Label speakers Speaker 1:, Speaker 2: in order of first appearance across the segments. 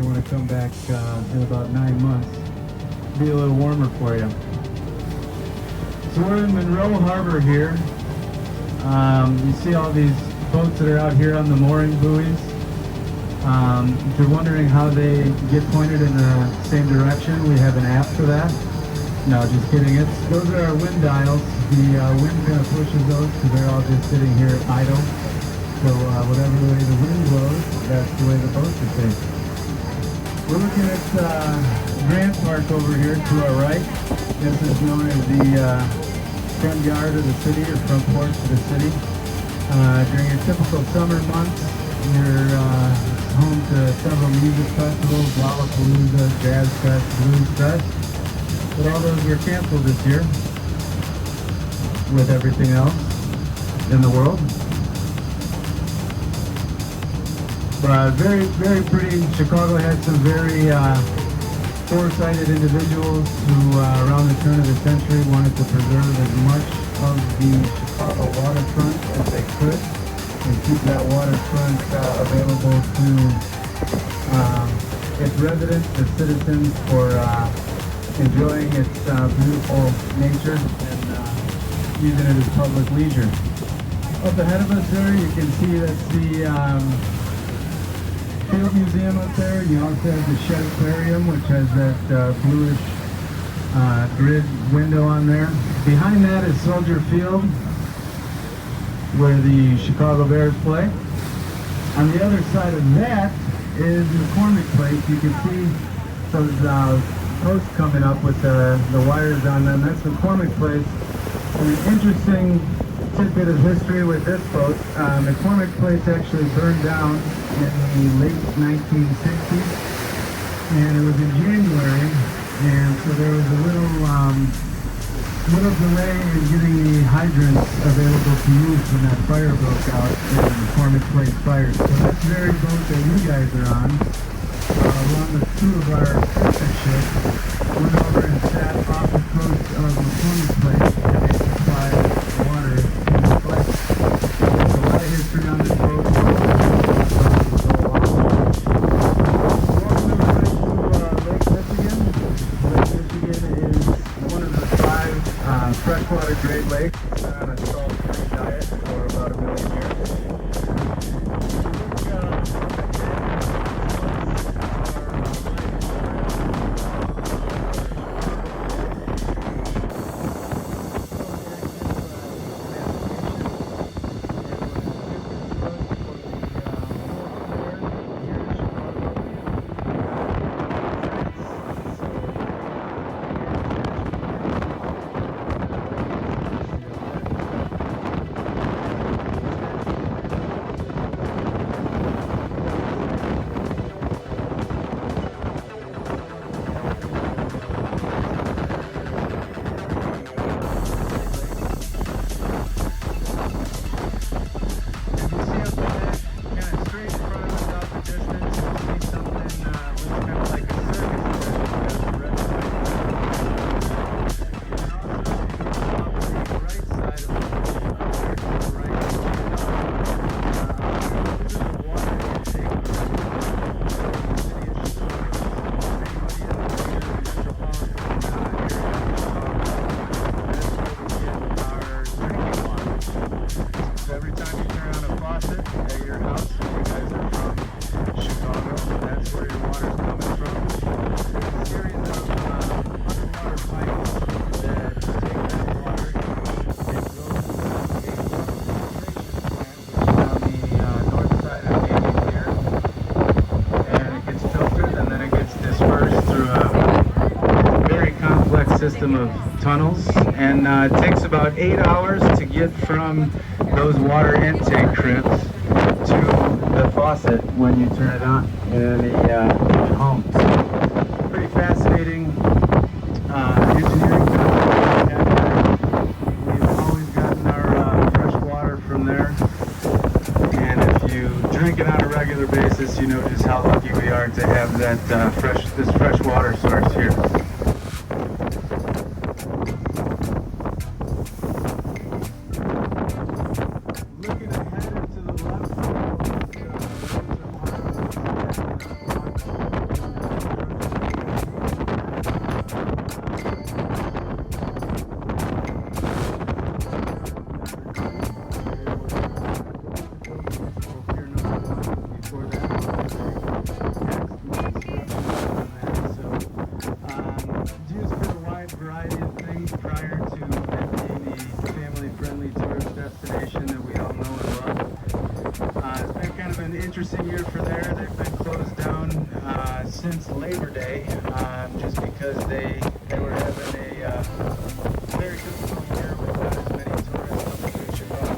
Speaker 1: want to come back in about 9 months. Be a little warmer for you. So we're in Monroe Harbor here. You see all these boats that are out here on the mooring buoys. If you're wondering how they get pointed in the same direction, we have an app for that. No, just kidding. Those are our wind dials. The wind kind of pushes those because they're all just sitting here idle. So whatever the way the wind blows, that's the way the boats are facing. We're looking at Grant Park over here to our right. This is known as the front yard of the city, or front porch of the city. During your typical summer months, you're home to several music festivals, Lollapalooza, Jazz Fest, Blues Fest. But all those were canceled this year with everything else in the world. But very, very pretty. Chicago had some very foresighted individuals who, around the turn of the century, wanted to preserve as much of the Chicago waterfront as they could and keep that waterfront available to its residents, its citizens, for enjoying its beautiful nature and using it as public leisure. Up ahead of us there, you can see that's the Field Museum up there. You also have the Shed Aquarium, which has that bluish grid window on there. Behind that is Soldier Field, where the Chicago Bears play. On the other side of that is McCormick Place. You can see those posts coming up with the wires on them. That's McCormick Place. And an interesting tidbit of history with this boat. McCormick Place actually burned down in the late 1960s, and it was in January, and so there was a little delay in getting the hydrants available to use when that fire broke out in the McCormick Place fire. So this very boat that you guys are on, along with two of our sister ships, went over and sat off the coast of McCormick Place and they supplied water to the place. There's a lot of history on this boat. Freshwater Great Lakes. It's been on a salt-free diet for about 1 million years. System of tunnels, and it takes about 8 hours to get from those water intake crypts to the faucet when you turn it on in the home. Pretty fascinating engineering. We've always gotten our fresh water from there, and if you drink it on a regular basis, you know just how lucky we are to have that this fresh water source here. interesting year for there. They've been closed down since Labor Day, just because they were having a very difficult year with not as many tourists coming to Chicago.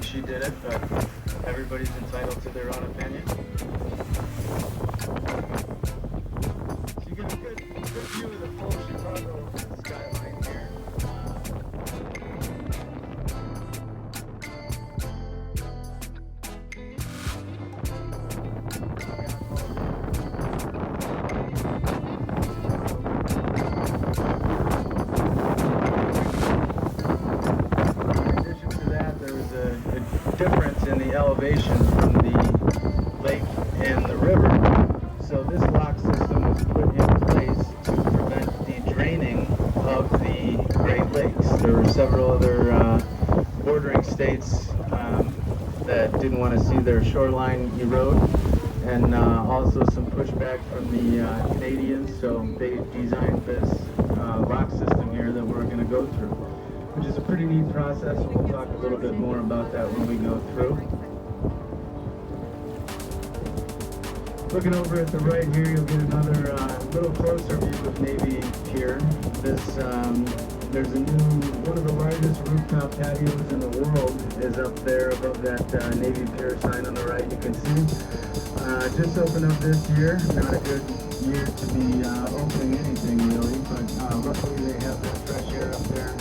Speaker 1: She did it, but everybody's entitled to their own opinion. So you get a good view of the full Chicago skyline here. Difference in the elevation from the lake and the river. So this lock system was put in place to prevent the draining of the Great Lakes. There were several other bordering states that didn't want to see their shoreline erode, and also some pushback from the Canadians. So they designed this lock system here that we're going to go through, which is a pretty neat process, and we'll talk a little bit more about that when we go through. Looking over at the right here, you'll get another little closer view of Navy Pier. There's a new, one of the largest rooftop patios in the world is up there above that Navy Pier sign on the right, you can see. Just opened up this year, not a good year to be opening anything really, but luckily they have that fresh air up there.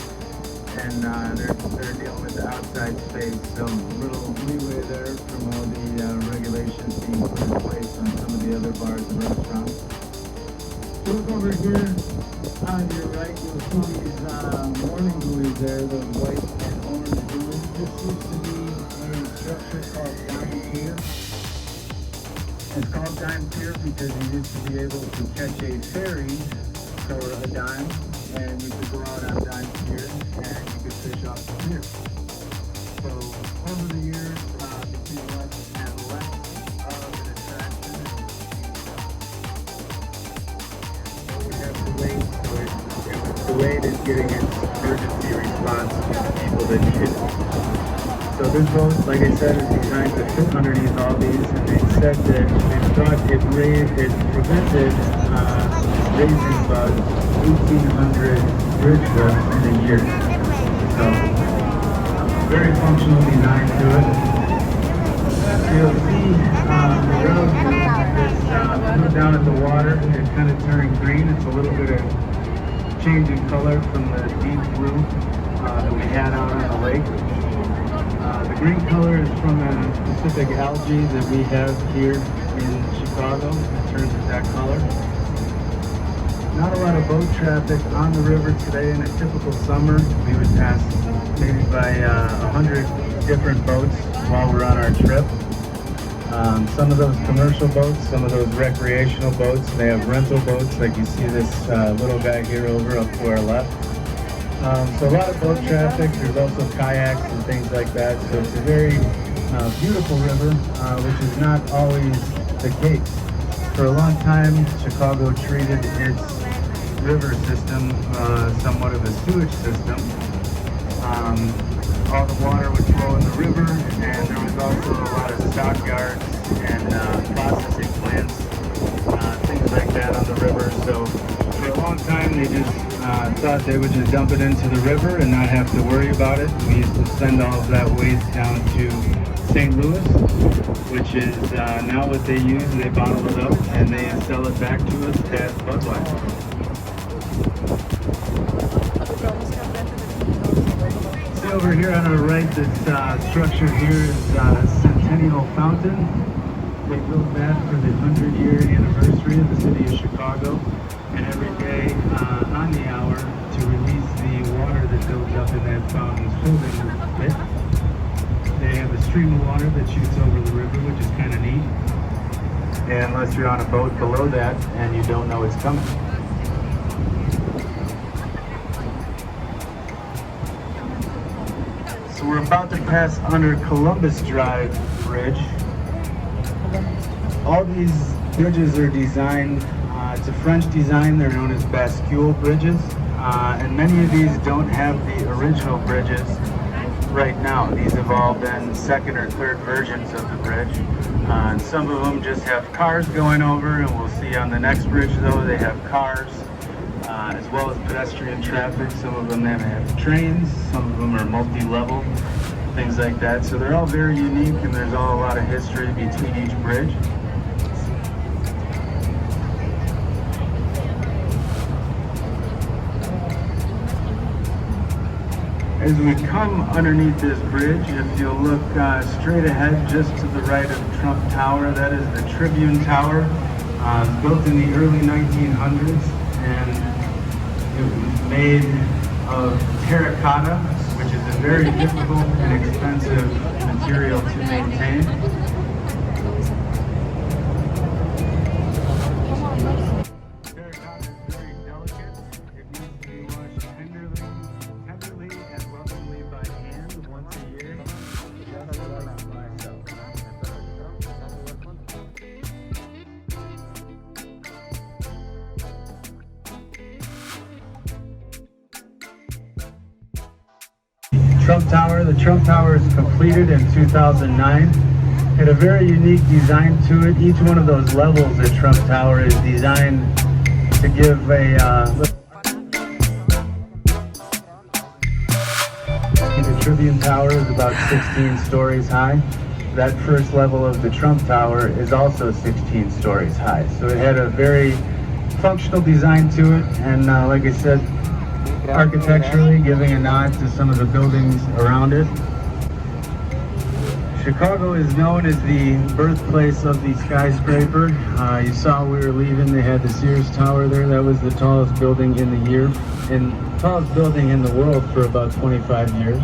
Speaker 1: And they're dealing with the outside space, so a little leeway there from all the regulations being put in place on some of the other bars and restaurants. Look over here on your right, you'll see these warning buoys there, the white and orange buoys. This used to be a structure called Dime Pier. It's called Dime Pier because you used to be able to catch a ferry for a dime, and you could go out on Dime Pier and you could fish off the pier. So over the years, between less and less of an attraction. We have delayed, so it was delayed in getting its emergency response to the people that needed it. So this boat, like I said, is designed to fit underneath all these, and they said that they thought it prevented raising about 1,800 bridge lifts in a year. So, very functional design to it. So you'll see the road here, there's look down at the water, it's kind of turning green. It's a little bit of change in color from the deep blue that we had out on the lake. The green color is from a specific algae that we have here in Chicago. It turns it that color. Not a lot of boat traffic on the river today. In a typical summer, we would pass maybe by 100 different boats while we're on our trip. Some of those commercial boats, some of those recreational boats, they have rental boats, like you see this little guy here over up to our left. So a lot of boat traffic. There's also kayaks and things like that. So it's a very beautiful river, which is not always the case. For a long time, Chicago treated its river system somewhat of a sewage system. All the water would flow in the river, and there was also a lot of stockyards and processing plants, things like that on the river. So for a long time, they just thought they would just dump it into the river and not have to worry about it. We used to send all of that waste down to St. Louis, which is now what they use. They bottle it up and they sell it back to us as Budweiser. See over here on our right, this structure here is Centennial Fountain. They built that for the 100-year anniversary of the city of Chicago. And every day on the hour to release the water that builds up in that fountain filling it. They have a stream of water that shoots over the river, which is kind of neat. And unless you're on a boat below that and you don't know it's coming. So we're about to pass under Columbus Drive Bridge. All these bridges are designed, it's a French design, they're known as bascule bridges. And many of these don't have the original bridges right now. These have all been second or third versions of the bridge. And some of them just have cars going over, and we'll see on the next bridge though they have cars as well as pedestrian traffic. Some of them have trains, some of them are multi-level, things like that. So they're all very unique, and there's all a lot of history between each bridge. As we come underneath this bridge, if you'll look straight ahead just to the right of Trump Tower, that is the Tribune Tower. Built in the early 1900s, and it was made of terracotta, which is a very difficult and expensive material to maintain. Trump Tower. The Trump Tower is completed in 2009. Had a very unique design to it. Each one of those levels at Trump Tower is designed to give a the Tribune Tower is about 16 stories high. That first level of the Trump Tower is also 16 stories high. So it had a very functional design to it, and like I said, architecturally giving a nod to some of the buildings around it. Chicago is known as the birthplace of the skyscraper. You saw we were leaving, they had the Sears Tower there. That was the tallest building in the tallest building in the world for about 25 years.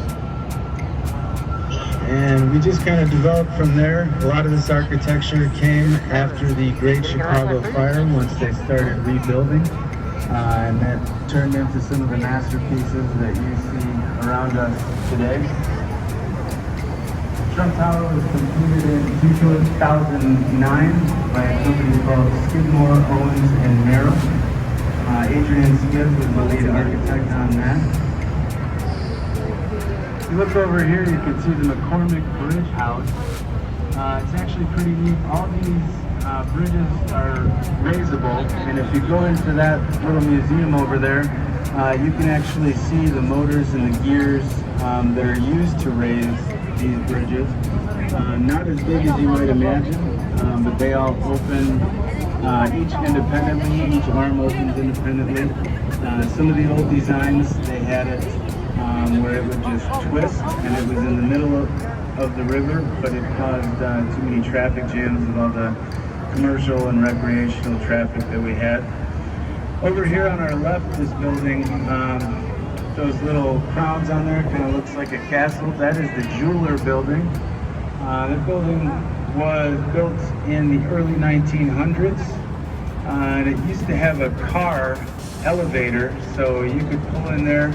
Speaker 1: And we just kind of developed from there. A lot of this architecture came after the Great Chicago Fire, once they started rebuilding. And that turned into some of the masterpieces that you see around us today. Trump Tower was completed in 2009 by a company called Skidmore, Owens and Merrill. Adrian Smith was the lead architect on that. If you look over here, you can see the McCormick Bridge house. It's actually pretty neat. All these bridges are raisable, and if you go into that little museum over there, you can actually see the motors and the gears that are used to raise these bridges. Not as big as you might imagine, but they all open each independently, each arm opens independently. Some of the old designs, they had it where it would just twist, and it was in the middle of the river, but it caused too many traffic jams with all the commercial and recreational traffic that we had. Over here on our left, this building, those little crowns on there, kind of looks like a castle. That is the jeweler building. That building was built in the early 1900s, and it used to have a car elevator, so you could pull in there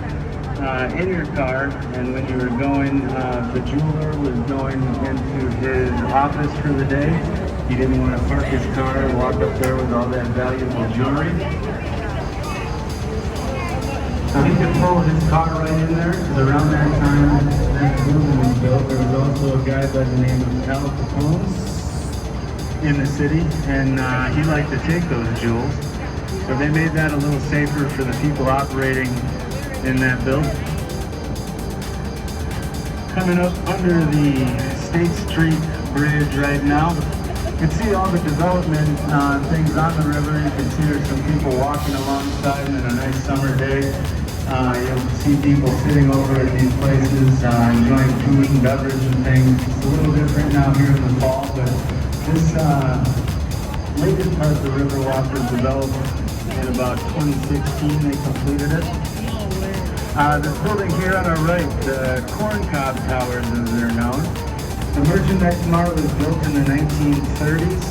Speaker 1: in your car, and when you were going, the jeweler was going into his office for the day. He didn't want to park his car and walk up there with all that valuable jewelry. So he could pull his car right in there, because around that time that building was built, there was also a guy by the name of Al Capone in the city, and he liked to take those jewels. So they made that a little safer for the people operating in that building. Coming up under the State Street Bridge right now, you can see all the development things on the river. You can see there's some people walking alongside in a nice summer day. You'll see people sitting over at these places, enjoying food and beverage and things. It's a little different now here in the fall, but this latest part of the Riverwalk was developed in about 2016. They completed it. This building here on our right, the Corn Cob Towers as they're known. The Merchandise Mart was built in the 1930s.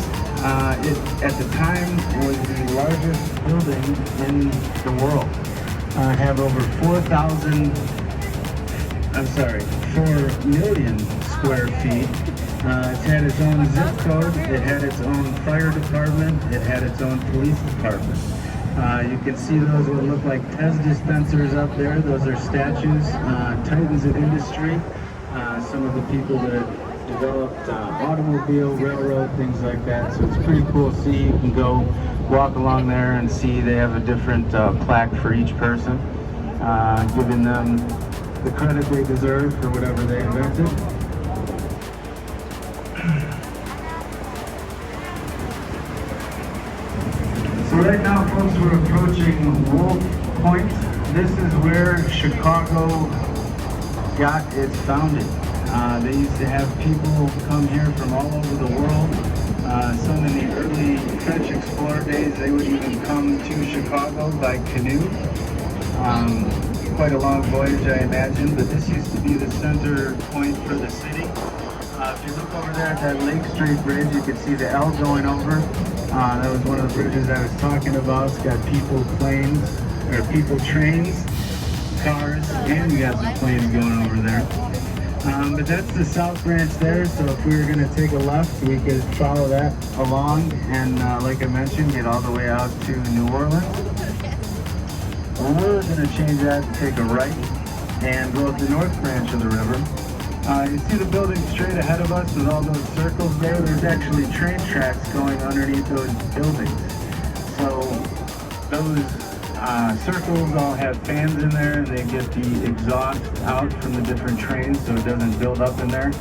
Speaker 1: It, at the time, was the largest building in the world. Have over 4 million square feet. It had its own zip code, it had its own fire department, it had its own police department. You can see those what look like Tez dispensers up there. Those are statues, titans of industry, some of the people that developed automobile, railroad, things like that. So it's pretty cool to see. You can go walk along there and see they have a different plaque for each person, giving them the credit they deserve for whatever they invented. So right now, folks, we're approaching Wolf Point. This is where Chicago got its founding. They used to have people come here from all over the world. Some in the early French explorer days, they would even come to Chicago by canoe. Quite a long voyage, I imagine, but this used to be the center point for the city. If you look over there at that Lake Street Bridge, you can see the L going over. That was one of the bridges I was talking about. It's got people planes, or people trains, cars, and you got some planes going over there. But that's the south branch there, so if we were going to take a left, we could follow that along and, like I mentioned, get all the way out to New Orleans. We're going to change that and take a right and go up the north branch of the river. You see the building straight ahead of us with all those circles there? There's actually train tracks going underneath those buildings. So those circles all have fans in there, and they get the exhaust out from the different trains so it doesn't build up in there.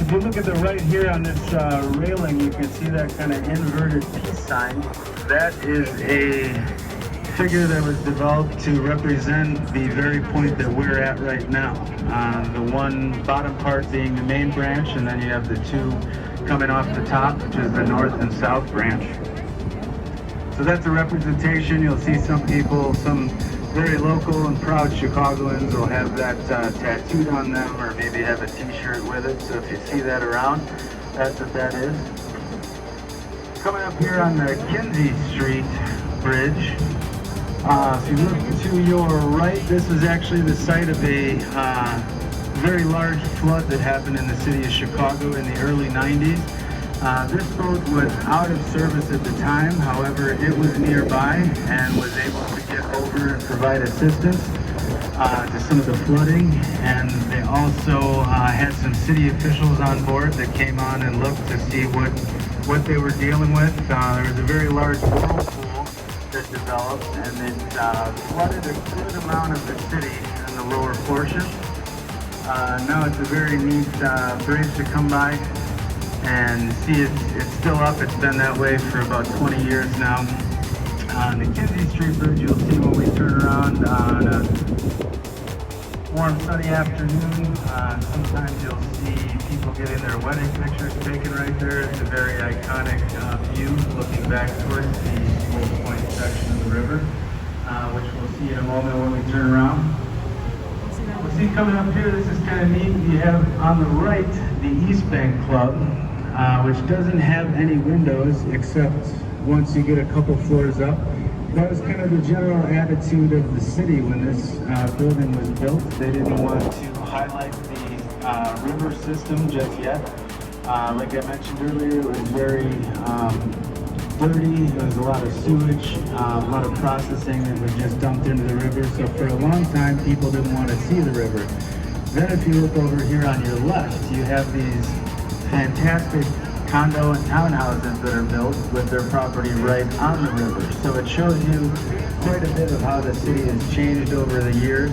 Speaker 1: If you look at the right here on this railing, you can see that kind of inverted peace sign. That is a figure that was developed to represent the very point that we're at right now. The one bottom part being the main branch, and then you have the two coming off the top, which is the north and south branch. So that's a representation. You'll see some people, some very local and proud Chicagoans will have that tattooed on them, or maybe have a t-shirt with it. So if you see that around, that's what that is. Coming up here on the Kinsey Street Bridge, if you look to your right, this is actually the site of a very large flood that happened in the city of Chicago in the early 90s. This boat was out of service at the time, however, it was nearby and was able to get over and provide assistance to some of the flooding. And they also had some city officials on board that came on and looked to see what they were dealing with. There was a very large whirlpool that developed, and it flooded a good amount of the city in the lower portion. Now it's a very neat bridge to come by. And see, it's still up. It's been that way for about 20 years now. The Kinsey Street Bridge, you'll see when we turn around on a warm sunny afternoon. Sometimes you'll see people getting their wedding pictures taken right there. It's a very iconic view looking back towards the Old Point section of the river, which we'll see in a moment when we turn around. We'll see coming up here, this is kind of neat. You have on the right the East Bank Club, which doesn't have any windows except once you get a couple floors up. That was kind of the general attitude of the city when this building was built. They didn't want to highlight the river system just yet. Like I mentioned earlier, it was very dirty. There was a lot of sewage, a lot of processing that was just dumped into the river. So for a long time, people didn't want to see the river. Then if you look over here on your left, you have these fantastic condo and townhouses that are built with their property right on the river. So it shows you quite a bit of how the city has changed over the years.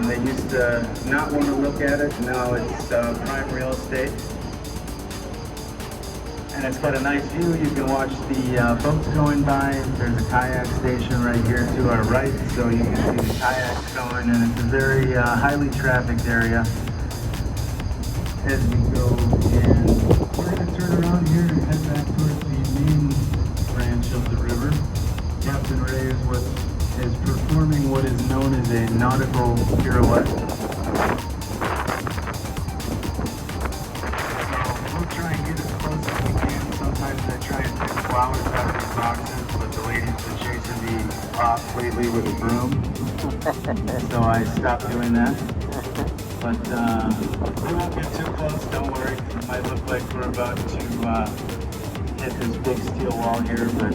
Speaker 1: They used to not want to look at it. Now it's prime real estate. And it's got a nice view. You can watch the boats going by. There's a kayak station right here to our right, so you can see the kayaks going, and it's a very highly trafficked area as we go. And we're going to turn around here and head back towards the main branch of the river. Captain Ray is performing what is known as a nautical pirouette. I try and pick flowers out of these boxes, but the lady's been chasing me off lately with a broom, so I stopped doing that. But we won't get too close, don't worry. It might look like we're about to hit this big steel wall here, but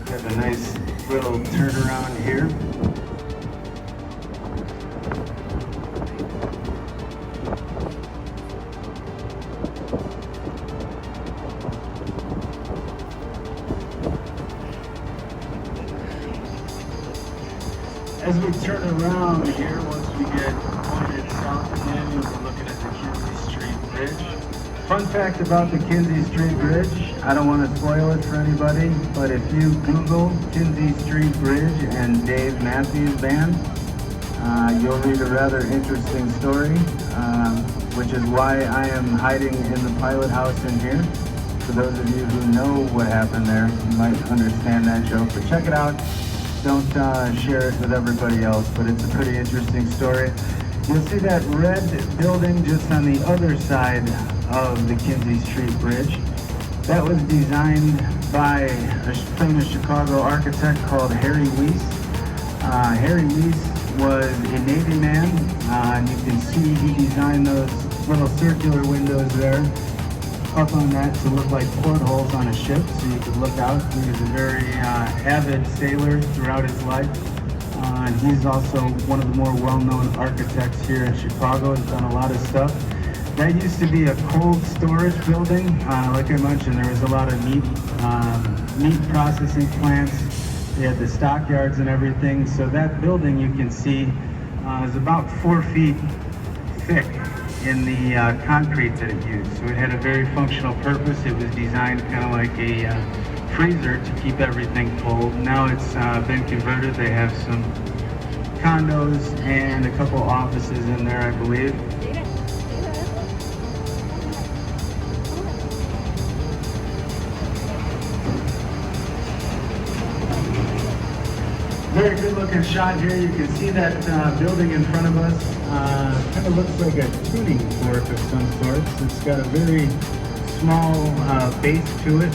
Speaker 1: got a nice little turnaround here. As we turn around here, once we get pointed south again, you'll be looking at the Kinsey Street Bridge. Fun fact about the Kinsey Street Bridge, I don't want to spoil it for anybody, but if you Google Kinsey Street Bridge and Dave Matthews Band, you'll read a rather interesting story, which is why I am hiding in the pilot house in here. For those of you who know what happened there, you might understand that joke, but check it out. Don't share it with everybody else, but it's a pretty interesting story. You'll see that red building just on the other side of the Kinsey Street Bridge. That was designed by a famous Chicago architect called Harry Weiss. Harry Weiss was a Navy man, and you can see he designed those little circular windows there up on that to look like portholes on a ship, so you could look out. He was a very avid sailor throughout his life. And he's also one of the more well-known architects here in Chicago. He's done a lot of stuff. That used to be a cold storage building. Like I mentioned, there was a lot of meat processing plants. They had the stockyards and everything. So that building, you can see, is about 4 feet thick in the concrete that it used. So it had a very functional purpose. It was designed kind of like a freezer to keep everything cold. Now it's been converted. They have some condos and a couple offices in there, I believe. Very good looking shot here. You can see that building in front of us. Kind of looks like a tuning fork of some sorts. It's got a very small base to it.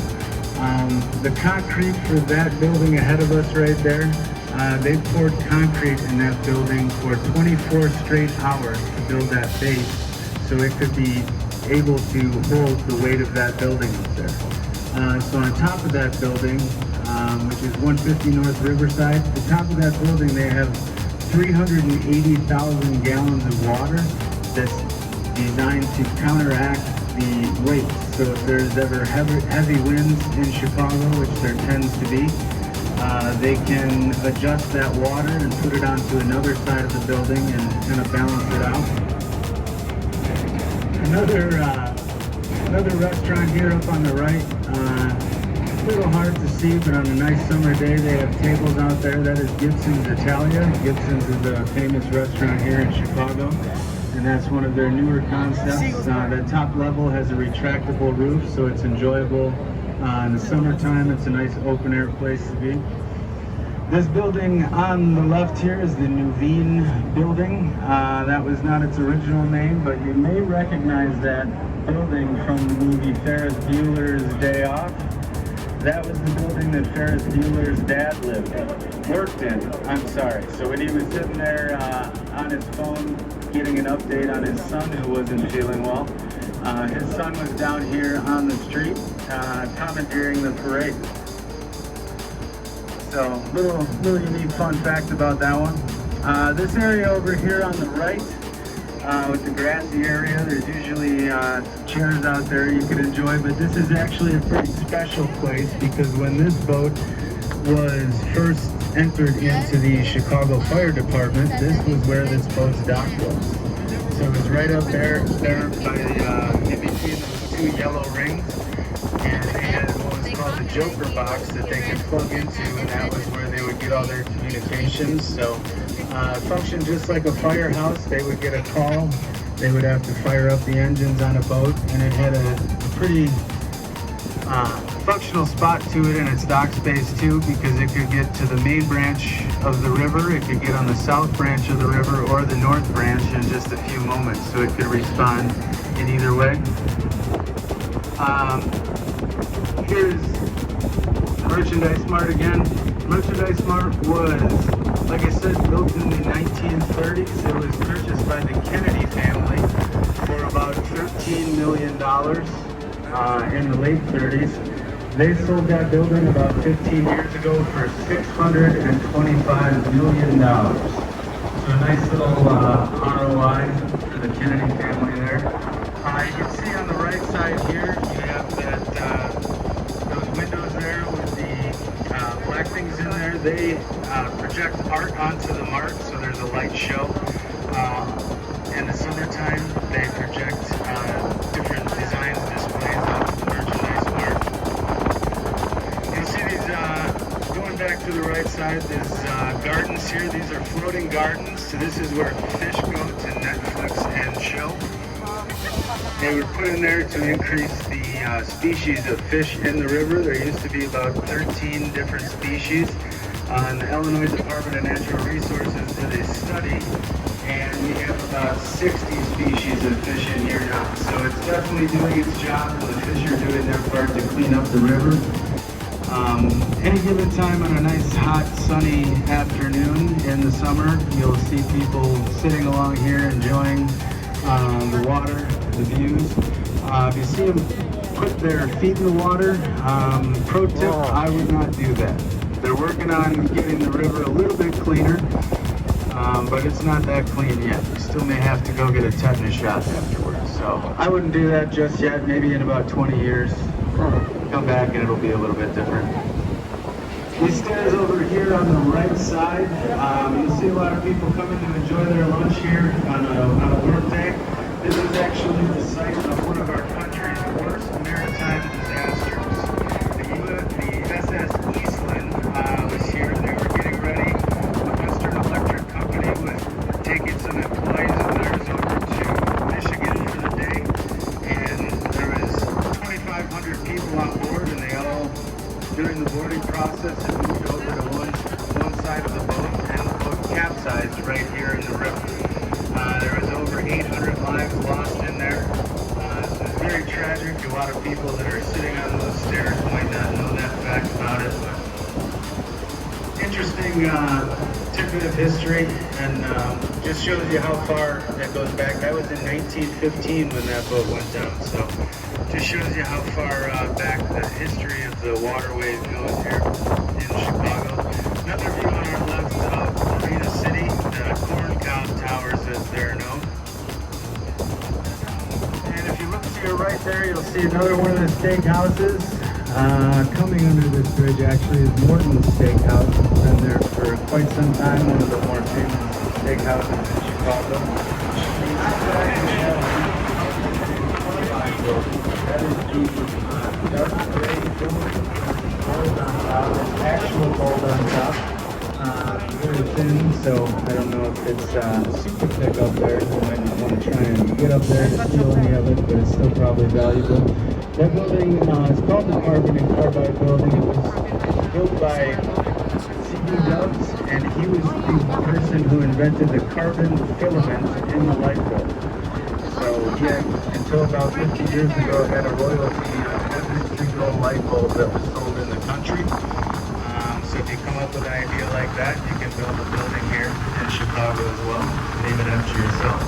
Speaker 1: The concrete for that building ahead of us right there, they poured concrete in that building for 24 straight hours to build that base so it could be able to hold the weight of that building up there. So on top of that building, which is 150 North Riverside, the top of that building they have 380,000 gallons of water that's designed to counteract the weight. So if there's ever heavy winds in Chicago, which there tends to be, they can adjust that water and put it onto another side of the building and kind of balance it out. Another Another restaurant here up on the right. A little hard to see, but on a nice summer day, they have tables out there. That is Gibson's Italia. Gibson's is a famous restaurant here in Chicago, and that's one of their newer concepts. The top level has a retractable roof, so it's enjoyable. In the summertime, it's a nice open air place to be. This building on the left here is the Nuveen building. That was not its original name, but you may recognize that building from the movie Ferris Bueller's Day Off. That was the building that Ferris Bueller's dad worked in. I'm sorry. So when he was sitting there on his phone getting an update on his son who wasn't feeling well, his son was down here on the street commandeering the parade. So little unique fun fact about that one. This area over here on the right, with the grassy area, there's usually chairs out there you could enjoy, but this is actually a pretty special place because when this boat was first entered into the Chicago Fire Department, this was where this boat's dock was. So it was right up there by in between those two yellow rings, and they had what was called the Joker box that they could plug into, and that was where they would get all their communications. So it functioned just like a firehouse. They would get a call, they would have to fire up the engines on a boat, and it had a pretty functional spot to it in its dock space too, because it could get to the main branch of the river, it could get on the south branch of the river or the north branch in just a few moments, so it could respond in either way. Here's Merchandise Mart again. Merchandise Mart was, like I said, built in the 1930s. It was purchased by the Kennedy family for about $13 million in the late 30s. They sold that building about 15 years ago for $625 million. So a nice little ROI for the Kennedy family there. You can see on the right side here, you have that those windows there with the black things in there. They project art onto the mart, so there's a light show. In the summertime, they project different designs and displays onto the merchandise mart. You'll see these, going back to the right side, there's gardens here. These are floating gardens, so this is where fish go to Netflix and chill. They were put in there to increase the species of fish in the river. There used to be about 13 different species. In the Illinois Department of Natural Resources did a study, and we have about 60 species of fish in here now. So it's definitely doing its job, and the fish are doing their part to clean up the river. Any given time on a nice hot sunny afternoon in the summer, you'll see people sitting along here enjoying the water, the views. If you see them put their feet in the water, pro tip, I would not do that. They're working on getting the river a little bit cleaner, but it's not that clean yet. You still may have to go get a tetanus shot afterwards. So I wouldn't do that just yet. Maybe in about 20 years, come back and it'll be a little bit different. These stairs over here on the right side, you'll see a lot of people coming to enjoy their lunch here on a work day. This is actually the site of one of our country's worst maritime disasters. The SS Eastland was here. They were getting ready. The Western Electric Company was taking some employees of theirs over to Michigan for the day, and there was 2,500 people on board, and they all, during the boarding process, had moved over to one side of the boat, and the boat capsized right here in the river. There was over 800 lives lost in there. So it's very tragic. A lot of people that are sitting on those stairs might not know that fact about it. But interesting tidbit of history, and just shows you how far that goes back. That was in 1915 when that boat went down. So just shows you how far back the history of the waterways goes here in Chicago. Another view on our left of Marina City, the corn cob towers as they're known. And if you look to your right there, you'll see another one of the steakhouses. Coming under this bridge actually is Morton's Steakhouse. It's been there for quite some time, one of the more famous steakhouses in Chicago. That is the dark gray building, gold on top, it's actual gold on top. Very thin, so I don't know if it's super thick up there. You might not want to try and get up there to steal any of it, but it's still probably valuable. That building is called the Carbon and Carbide Building. It was built by C.B. Dubs, and he was the person who invented the carbon filament in the light bulb. So he had, until about 50 years ago, had a royalty on every single light bulb that was sold in the country. So if you come up with an idea like that, you can build a building here in Chicago as well. Name it after yourself.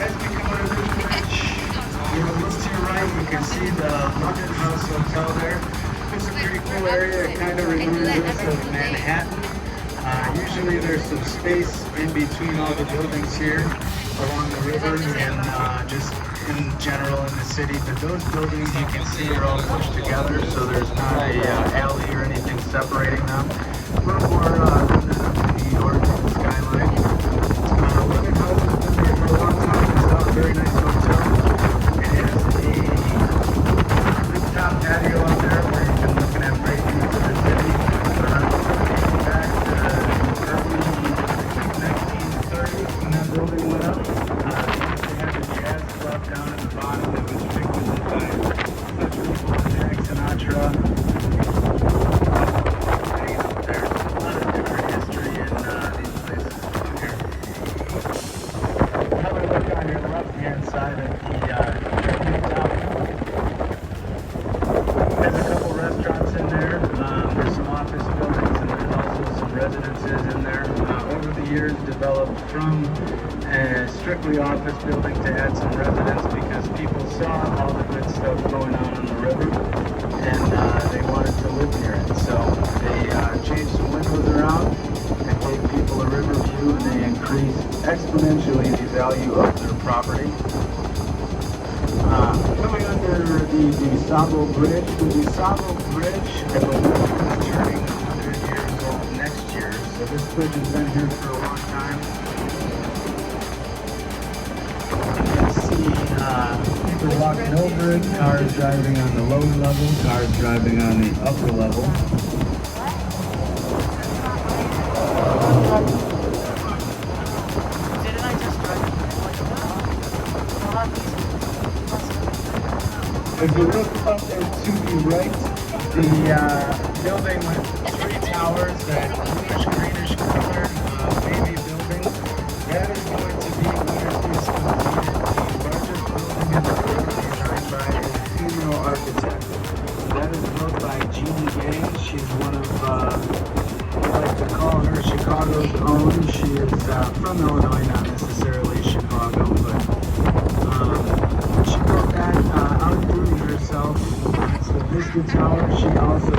Speaker 1: As we come out of this bridge, you look to your right, you can see the London House Hotel there. It's a pretty cool area. It kind of reminds us of Manhattan. Usually there's some space in between all the buildings here along the river and just in general in the city, but those buildings you can see are all pushed together, so there's not a alley or anything separating them. A little more reminiscent of New York skyline. London House has been there for a long time. It's a very nice hotel. It has a rooftop patio up there where you can look at great views of the city. Back to early 1930s when that building went up. Down at the bottom, it was frequented by such people as Jack Sinatra. There's a lot of different history in these places here. Have a look on your left-hand side of the Centennial Fountain. There's a couple restaurants in there. There's some office buildings, and there's also some residences in there. Over the years, developed from a strictly office building to add some residence because people saw all the good stuff going on the river and they wanted to live near it. So they changed some windows around and gave people a river view, and they increased exponentially the value of their property. Coming under the DuSable Bridge. The DuSable Bridge, I believe, is turning 100 years old next year. So this bridge has been here for a long time. People walking over it, cars driving on the low level, cars driving on the upper level. If you look up and to the right, the building with three towers, that greenish color, baby building, that is going to be when it is completed. Female architect. That is built by Jeannie Gaines. She's one of, I like to call her Chicago's own. She is from Illinois, not necessarily Chicago, but she built that outdoing herself. It's the Vista Tower. She also